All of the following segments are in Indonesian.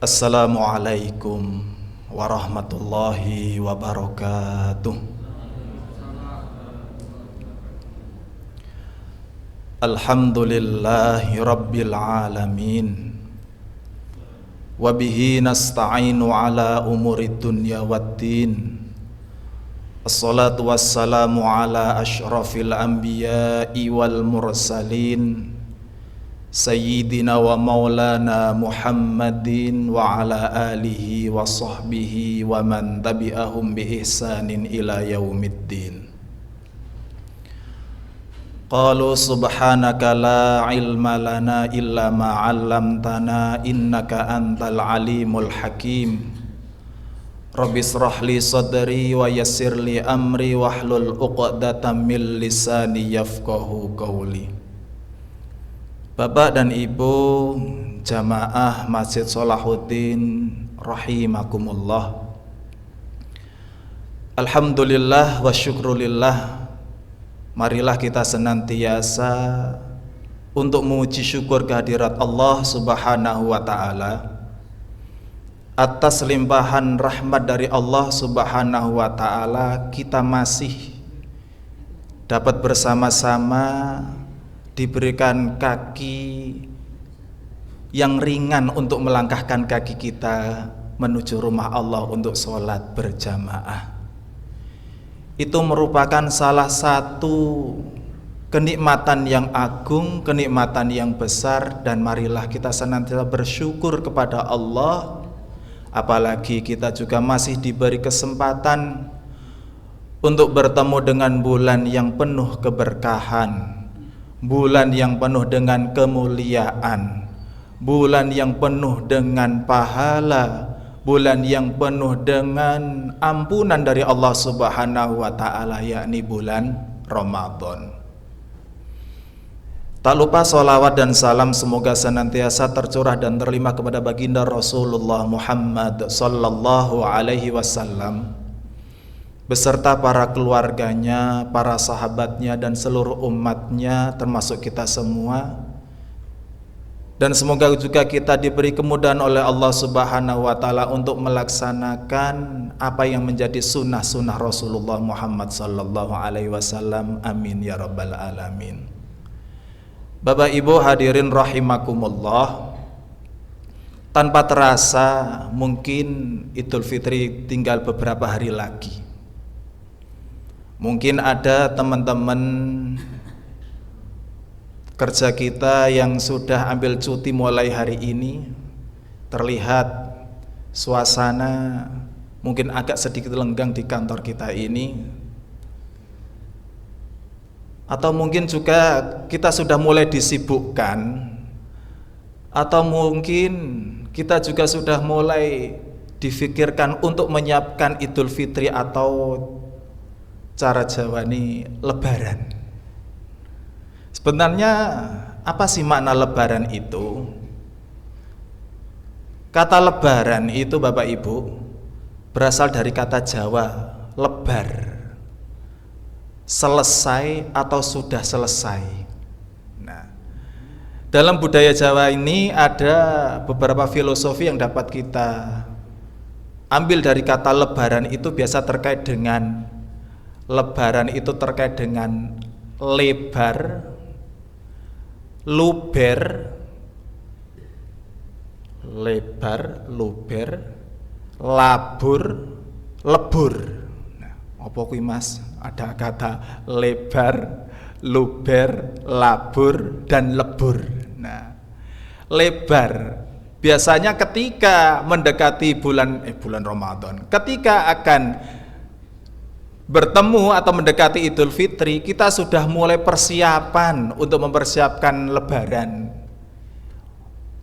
Assalamualaikum warahmatullahi wabarakatuh. Alhamdulillahi rabbil alamin. Wabihi nasta'inu ala umurid dunya waddin. Assalatu wassalamu ala ashrafil anbiya'i wal mursalin, Sayyidina wa maulana Muhammadin wa ala alihi wa sahbihi wa man tabi'ahum bi ihsanin ila yaumiddin. Qalu subhanaka la ilma lana illa ma 'allamtana innaka antal alimul hakim. Rabbi israh li sadri wa yassir li amri wahlul 'uqdatam min lisani yafqahu qawli. Bapak dan Ibu jamaah Masjid Salahuddin rahimakumullah. Alhamdulillah wa syukrulillah. Marilah kita senantiasa untuk memuji syukur kehadirat Allah Subhanahu wa ta'ala atas limpahan rahmat dari Allah Subhanahu wa ta'ala. Kita masih dapat bersama-sama diberikan kaki yang ringan untuk melangkahkan kaki kita menuju rumah Allah untuk sholat berjamaah. Itu merupakan salah satu kenikmatan yang agung, kenikmatan yang besar, dan marilah kita senantiasa bersyukur kepada Allah. Apalagi kita juga masih diberi kesempatan untuk bertemu dengan bulan yang penuh keberkahan, bulan yang penuh dengan kemuliaan, bulan yang penuh dengan pahala, bulan yang penuh dengan ampunan dari Allah Subhanahu wa ta'ala, yakni bulan Ramadan. Tak lupa sholawat dan salam semoga senantiasa tercurah dan terlimpah kepada baginda Rasulullah Muhammad sallallahu alaihi wasallam beserta para keluarganya, para sahabatnya, dan seluruh umatnya, termasuk kita semua. Dan semoga juga kita diberi kemudahan oleh Allah Subhanahu wa ta'ala untuk melaksanakan apa yang menjadi sunnah-sunnah Rasulullah Muhammad sallallahu alaihi wasallam. Amin ya rabbal alamin. Bapak Ibu hadirin rahimakumullah. Tanpa terasa mungkin Idul Fitri tinggal beberapa hari lagi. Mungkin ada teman-teman kerja kita yang sudah ambil cuti mulai hari ini. Terlihat suasana mungkin agak sedikit lenggang di kantor kita ini. Atau mungkin juga kita sudah mulai disibukkan. Atau mungkin kita juga sudah mulai difikirkan untuk menyiapkan Idul Fitri atau cara Jawa ini lebaran. Sebenarnya apa sih makna lebaran itu? Kata lebaran itu Bapak Ibu berasal dari kata Jawa lebar, selesai atau sudah selesai. Nah, dalam budaya Jawa ini ada beberapa filosofi yang dapat kita ambil dari kata lebaran itu. Biasa terkait dengan lebaran itu terkait dengan lebar, luber, lebar, luber, labur, lebur. Nah, apa kuwi Mas? Ada kata lebar, luber, labur, dan lebur. Nah, lebar biasanya ketika mendekati bulan Ramadan, ketika akan bertemu atau mendekati Idul Fitri, kita sudah mulai persiapan untuk mempersiapkan lebaran.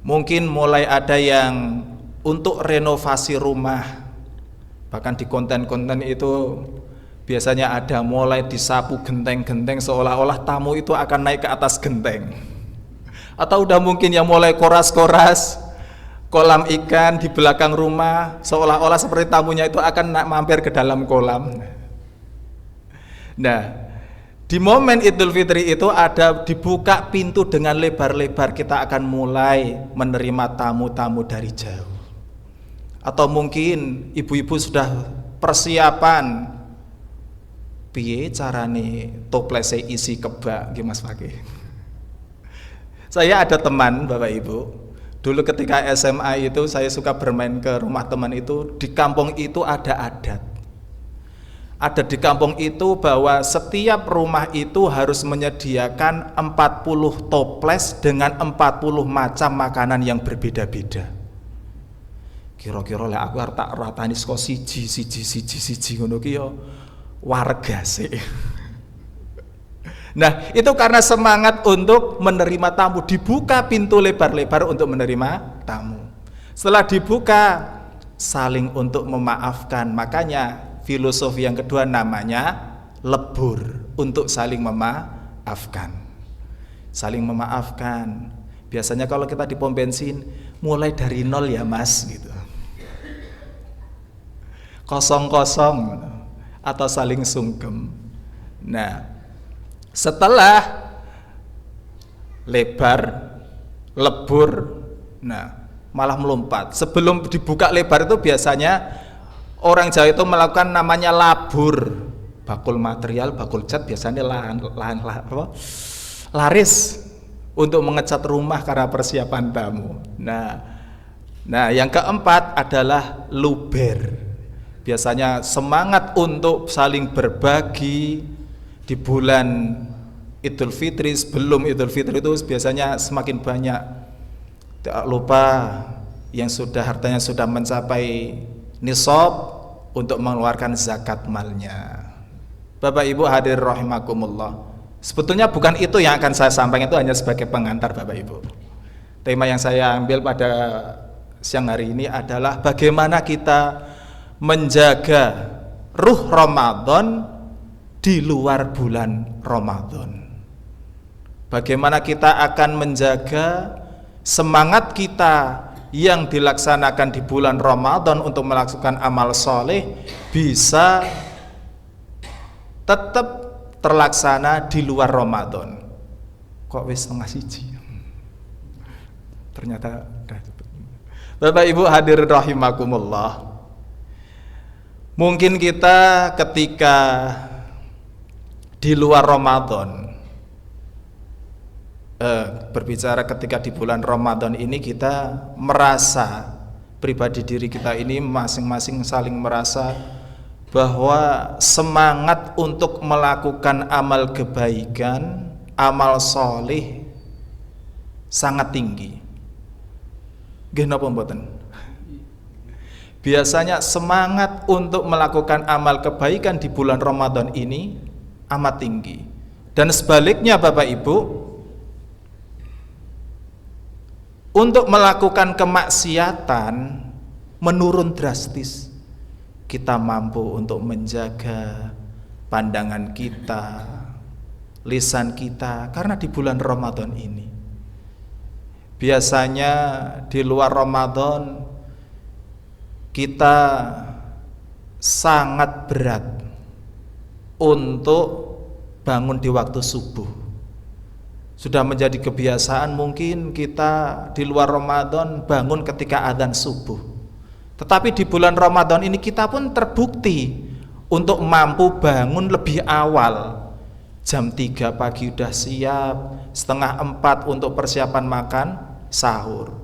Mungkin mulai ada yang untuk renovasi rumah. Bahkan di konten-konten itu biasanya ada mulai disapu genteng-genteng seolah-olah tamu itu akan naik ke atas genteng. Atau udah mungkin yang mulai koras-koras kolam ikan di belakang rumah, seolah-olah seperti tamunya itu akan mampir ke dalam kolam. Nah, di momen Idul Fitri itu ada dibuka pintu dengan lebar-lebar, kita akan mulai menerima tamu-tamu dari jauh. Atau mungkin ibu-ibu sudah persiapan piye carane toplese isi kebak nggih Mas Fakih. Saya ada teman Bapak Ibu, dulu ketika SMA itu saya suka bermain ke rumah teman itu. Di kampung itu ada adat. Ada di kampung itu bahwa setiap rumah itu harus menyediakan 40 toples dengan 40 macam makanan yang berbeda-beda. Kira-kira lah aku tak ratani saka siji ngono ki ya warga sih. Nah, itu karena semangat untuk menerima tamu, dibuka pintu lebar-lebar untuk menerima tamu. Setelah dibuka, saling untuk memaafkan. Makanya filosofi yang kedua namanya lebur, untuk saling memaafkan. Saling memaafkan. Biasanya kalau kita di pom bensin, mulai dari nol ya Mas gitu. Kosong-kosong atau saling sungkem. Nah, setelah lebar, lebur, nah malah melompat. Sebelum dibuka lebar itu biasanya orang Jawa itu melakukan namanya labur. Bakul material, bakul cat biasanya laris untuk mengecat rumah karena persiapan tamu. Nah yang keempat adalah luber. Biasanya semangat untuk saling berbagi. Di bulan Idul Fitri, sebelum Idul Fitri itu biasanya semakin banyak. Tidak lupa yang sudah hartanya sudah mencapai nisab untuk mengeluarkan zakat malnya. Bapak Ibu hadir rahimakumullah. Sebetulnya bukan itu yang akan saya sampaikan, itu hanya sebagai pengantar Bapak Ibu. Tema yang saya ambil pada siang hari ini adalah bagaimana kita menjaga ruh Ramadan di luar bulan Ramadan. Bagaimana kita akan menjaga semangat kita yang dilaksanakan di bulan Ramadan untuk melakukan amal soleh bisa tetap terlaksana di luar Ramadan. Kok wis setengah siji? Ternyata Bapak Ibu hadir rahimakumullah. Mungkin kita ketika di luar Ramadan, berbicara ketika di bulan Ramadan ini kita merasa, pribadi diri kita ini masing-masing saling merasa bahwa semangat untuk melakukan amal kebaikan, amal soleh sangat tinggi. Nggih napa mboten? Biasanya semangat untuk melakukan amal kebaikan di bulan Ramadan ini amat tinggi. Dan sebaliknya Bapak Ibu, untuk melakukan kemaksiatan menurun drastis. Kita mampu untuk menjaga pandangan kita, lisan kita, karena di bulan Ramadan ini biasanya di luar Ramadan kita sangat berat untuk bangun di waktu subuh. Sudah menjadi kebiasaan mungkin kita di luar Ramadan bangun ketika adzan subuh. Tetapi di bulan Ramadan ini kita pun terbukti untuk mampu bangun lebih awal. Jam 3 pagi udah siap, setengah 4 untuk persiapan makan sahur.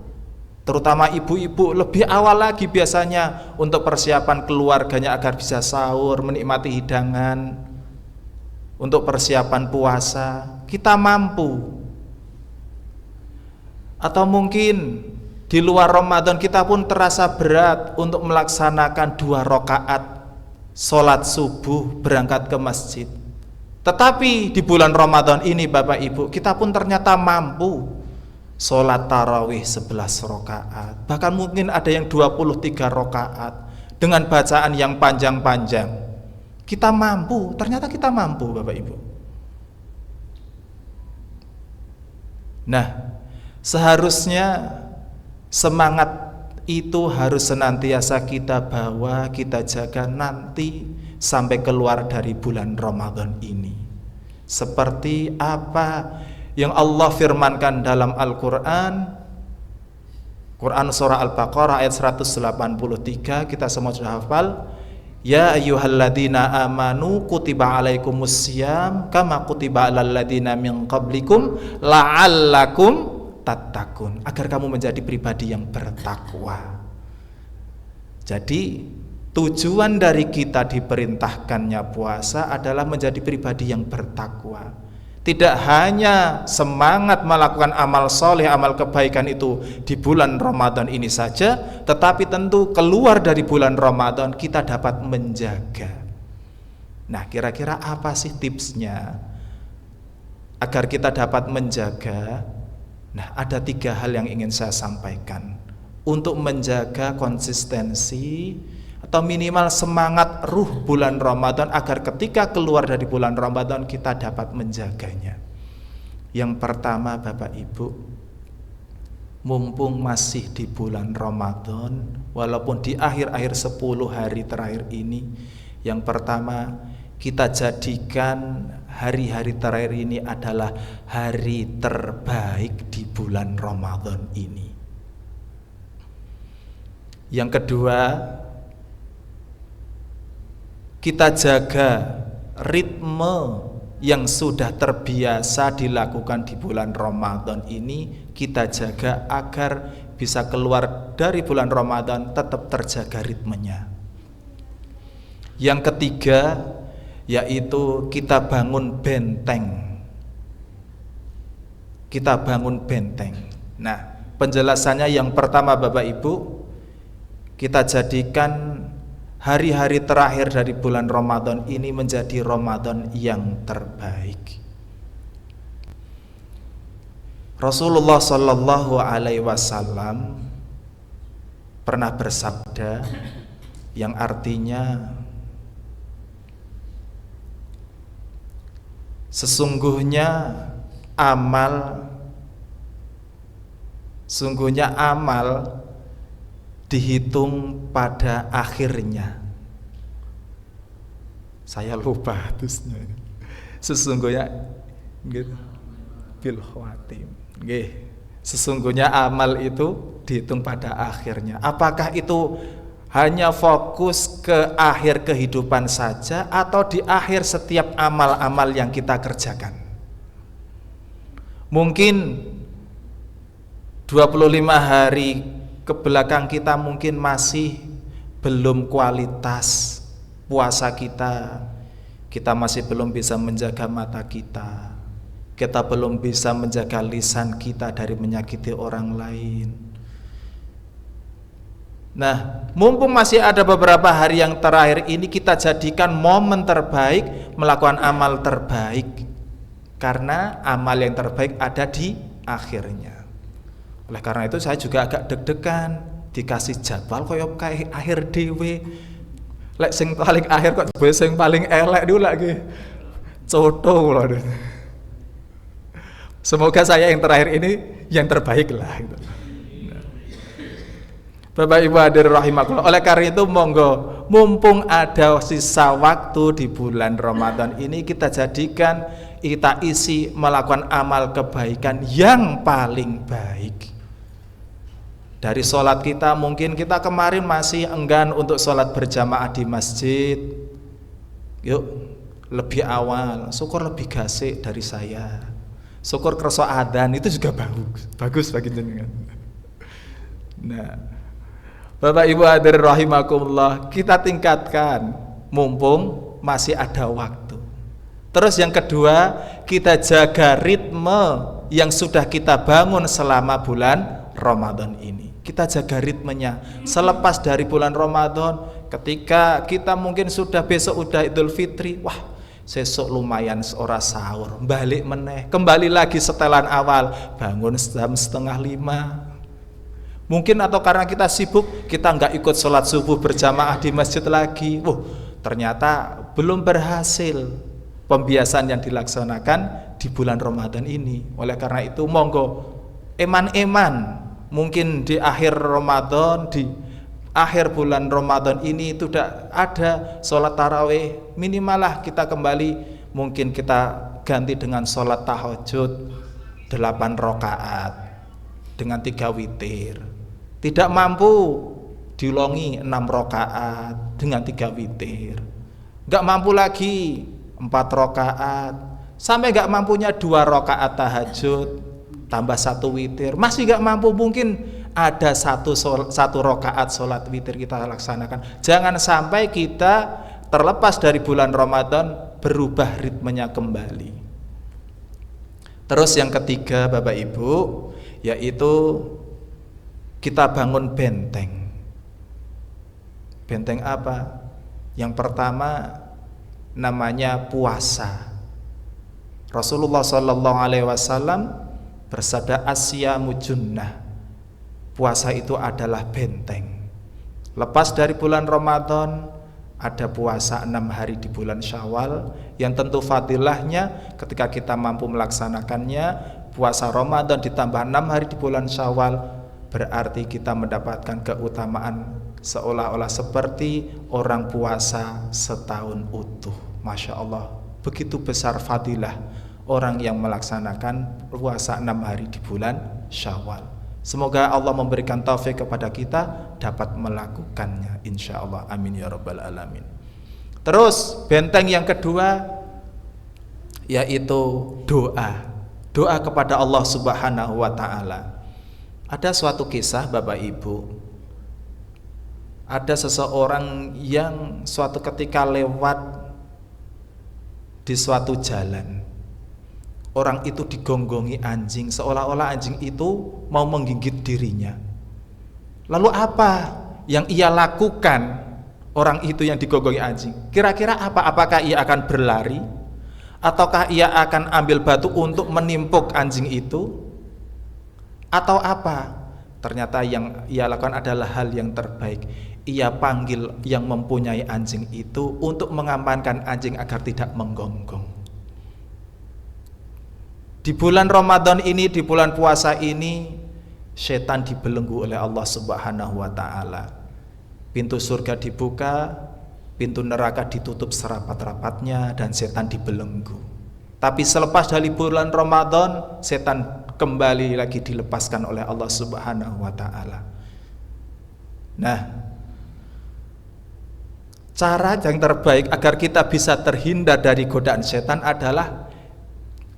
Terutama ibu-ibu lebih awal lagi biasanya untuk persiapan keluarganya agar bisa sahur, menikmati hidangan. Untuk persiapan puasa kita mampu. Atau mungkin di luar Ramadan kita pun terasa berat untuk melaksanakan 2 rakaat sholat subuh berangkat ke masjid. Tetapi di bulan Ramadan ini Bapak Ibu kita pun ternyata mampu sholat tarawih 11 rakaat, bahkan mungkin ada yang 23 rakaat dengan bacaan yang panjang-panjang. Kita mampu, ternyata kita mampu Bapak Ibu. Nah, seharusnya semangat itu harus senantiasa kita bawa, kita jaga nanti sampai keluar dari bulan Ramadan ini. Seperti apa yang Allah firmankan dalam Al-Quran, Quran surah Al-Baqarah ayat 183 kita semua sudah hafal. Ya ayyuhalladzina amanu kutiba alaikumussyam kama kutiba alal ladzina min qablikum la'allakum tattaqun, agar kamu menjadi pribadi yang bertakwa. Jadi tujuan dari kita diperintahkannya puasa adalah menjadi pribadi yang bertakwa. Tidak hanya semangat melakukan amal soleh, amal kebaikan itu di bulan Ramadan ini saja, tetapi tentu keluar dari bulan Ramadan kita dapat menjaga. Nah, kira-kira apa sih tipsnya agar kita dapat menjaga? Nah, ada 3 hal yang ingin saya sampaikan untuk menjaga konsistensi atau minimal semangat ruh bulan Ramadan, agar ketika keluar dari bulan Ramadan kita dapat menjaganya. Yang pertama, Bapak Ibu, mumpung masih di bulan Ramadan, walaupun di akhir-akhir 10 hari terakhir ini, yang pertama kita jadikan hari-hari terakhir ini adalah hari terbaik di bulan Ramadan ini. Yang kedua, kita jaga ritme yang sudah terbiasa dilakukan di bulan Ramadan ini, kita jaga agar bisa keluar dari bulan Ramadan tetap terjaga ritmenya. Yang ketiga, yaitu kita bangun benteng. Kita bangun benteng. Nah, penjelasannya yang pertama, Bapak Ibu, kita jadikan hari-hari terakhir dari bulan Ramadan ini menjadi Ramadan yang terbaik. Rasulullah Shallallahu Alaihi Wasallam pernah bersabda yang artinya, sesungguhnya amal dihitung pada akhirnya. Saya lupa hadisnya. Sesungguhnya bil khawatim. Sesungguhnya amal itu dihitung pada akhirnya. Apakah itu hanya fokus ke akhir kehidupan saja atau di akhir setiap amal-amal yang kita kerjakan? Mungkin 25 hari ke belakang kita mungkin masih belum kualitas puasa kita masih belum bisa menjaga mata kita belum bisa menjaga lisan kita dari menyakiti orang lain. Nah, mumpung masih ada beberapa hari yang terakhir ini, kita jadikan momen terbaik melakukan amal terbaik, karena amal yang terbaik ada di akhirnya. Oleh karena itu saya juga agak deg-degan dikasih jadwal koyo kayak akhir dhewe. Lek sing paling akhir kok sing paling elek dulu lagi. Coto loh. Semoga saya yang terakhir ini yang terbaik lah gitu. Bapak Ibu hadirin rahimakumullah. Oleh karena itu monggo, mumpung ada sisa waktu di bulan Ramadan ini, kita jadikan, kita isi melakukan amal kebaikan yang paling baik. Dari sholat kita, mungkin kita kemarin masih enggan untuk sholat berjamaah di masjid. Yuk, lebih awal, syukur lebih gasik dari saya. Syukur kerso adzan itu juga bagus bagi jenengan. Nah, Bapak Ibu hadirin rahimakumullah, kita tingkatkan mumpung masih ada waktu. Terus yang kedua, kita jaga ritme yang sudah kita bangun selama bulan Ramadan ini. Kita jaga ritmenya. Selepas dari bulan Ramadan, ketika kita mungkin sudah besok udah Idul Fitri, wah sesuk lumayan ora sahur, balik meneh, kembali lagi setelan awal, bangun jam 4:30. Mungkin atau karena kita sibuk, kita nggak ikut sholat subuh berjamaah di masjid lagi. Ternyata belum berhasil pembiasaan yang dilaksanakan di bulan Ramadan ini. Oleh karena itu monggo eman-eman, mungkin di akhir Ramadan, di akhir bulan Ramadan ini tidak ada sholat tarawih, minimal lah kita kembali, mungkin kita ganti dengan sholat tahajud 8 rakaat dengan 3 witir. Tidak mampu diulangi 6 rakaat dengan 3 witir. Gak mampu lagi 4 rakaat. Sampai gak mampunya 2 rakaat tahajud tambah 1 witir. Masih gak mampu, mungkin ada satu rakaat sholat witir kita laksanakan. Jangan sampai kita terlepas dari bulan Ramadan berubah ritmenya kembali. Terus yang ketiga Bapak Ibu, yaitu kita bangun benteng. Benteng apa? Yang pertama namanya puasa. Rasulullah SAW bersabda, asyamu junnah. Puasa itu adalah benteng. Lepas dari bulan Ramadan, ada puasa 6 hari di bulan Syawal, yang tentu fadilahnya ketika kita mampu melaksanakannya. Puasa Ramadan ditambah 6 hari di bulan Syawal, berarti kita mendapatkan keutamaan seolah-olah seperti orang puasa setahun utuh. Masya Allah, begitu besar fadilah orang yang melaksanakan puasa 6 hari di bulan Syawal. Semoga Allah memberikan taufik kepada kita dapat melakukannya, insya Allah. Amin ya rabbal alamin. Terus benteng yang kedua yaitu doa. Doa kepada Allah Subhanahu wa ta'ala. Ada suatu kisah Bapak Ibu, ada seseorang yang suatu ketika lewat di suatu jalan. Orang itu digonggongi anjing, seolah-olah anjing itu mau menggigit dirinya. Lalu apa yang ia lakukan orang itu yang digonggongi anjing? Kira-kira apa? Apakah ia akan berlari? Ataukah ia akan ambil batu untuk menimpuk anjing itu? Atau apa? Ternyata yang ia lakukan adalah hal yang terbaik. Ia panggil yang mempunyai anjing itu untuk mengamankan anjing agar tidak menggonggong. Di bulan Ramadan ini, di bulan puasa ini, setan dibelenggu oleh Allah Subhanahu wa ta'ala. Pintu surga dibuka, pintu neraka ditutup serapat-rapatnya, dan setan dibelenggu. Tapi selepas dari bulan Ramadan, setan kembali lagi dilepaskan oleh Allah Subhanahu wa ta'ala. Nah, cara yang terbaik agar kita bisa terhindar dari godaan setan adalah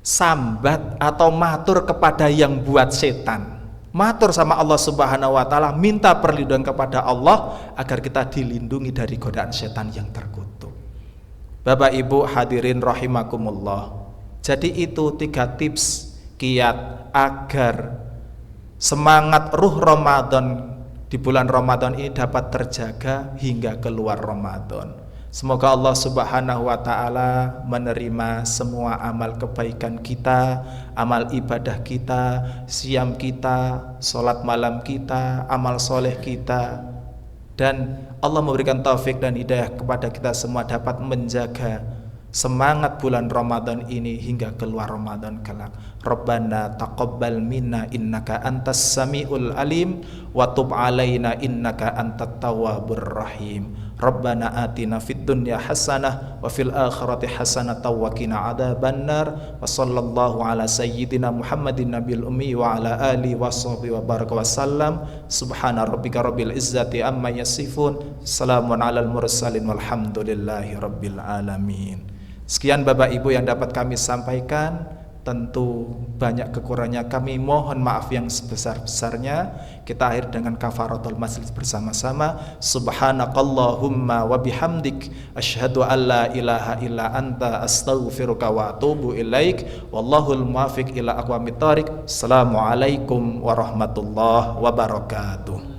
sambat atau matur kepada yang buat setan. Matur sama Allah Subhanahu wa ta'ala, minta perlindungan kepada Allah agar kita dilindungi dari godaan setan yang terkutuk. Bapak Ibu hadirin rahimakumullah. Jadi itu 3 tips kiat agar semangat ruh Ramadan di bulan Ramadan ini dapat terjaga hingga keluar Ramadan. Semoga Allah Subhanahu wa ta'ala menerima semua amal kebaikan kita, amal ibadah kita, siam kita, sholat malam kita, amal soleh kita. Dan Allah memberikan taufik dan hidayah kepada kita semua dapat menjaga semangat bulan Ramadan ini hingga keluar Ramadan kelak. Rabbana taqabbal minna innaka antas samiul alim wa tub alaina innaka antat tawwabur rahim. Rabbana atina fid dunya hasanah wa fil akhirati hasanah wa qina adzabannar. Wa sallallahu ala sayyidina Muhammadin nabiyil ummi wa ala alihi washabihi wa baraka wasallam. Subhana rabbika rabbil izzati amma yasifun. Salamun alal mursalin walhamdulillahi rabbil alamin. Sekian Bapak Ibu yang dapat kami sampaikan. Tentu banyak kekurangannya, kami mohon maaf yang sebesar-besarnya. Kita akhir dengan kafaratul majlis bersama-sama. Subhanakallahumma wa bihamdik asyhadu an la ilaha illa anta astaghfiruka wa atubu ilaik. Wallahul muwaffiq ila aqwamit thoriq. Assalamualaikum warahmatullahi wabarakatuh.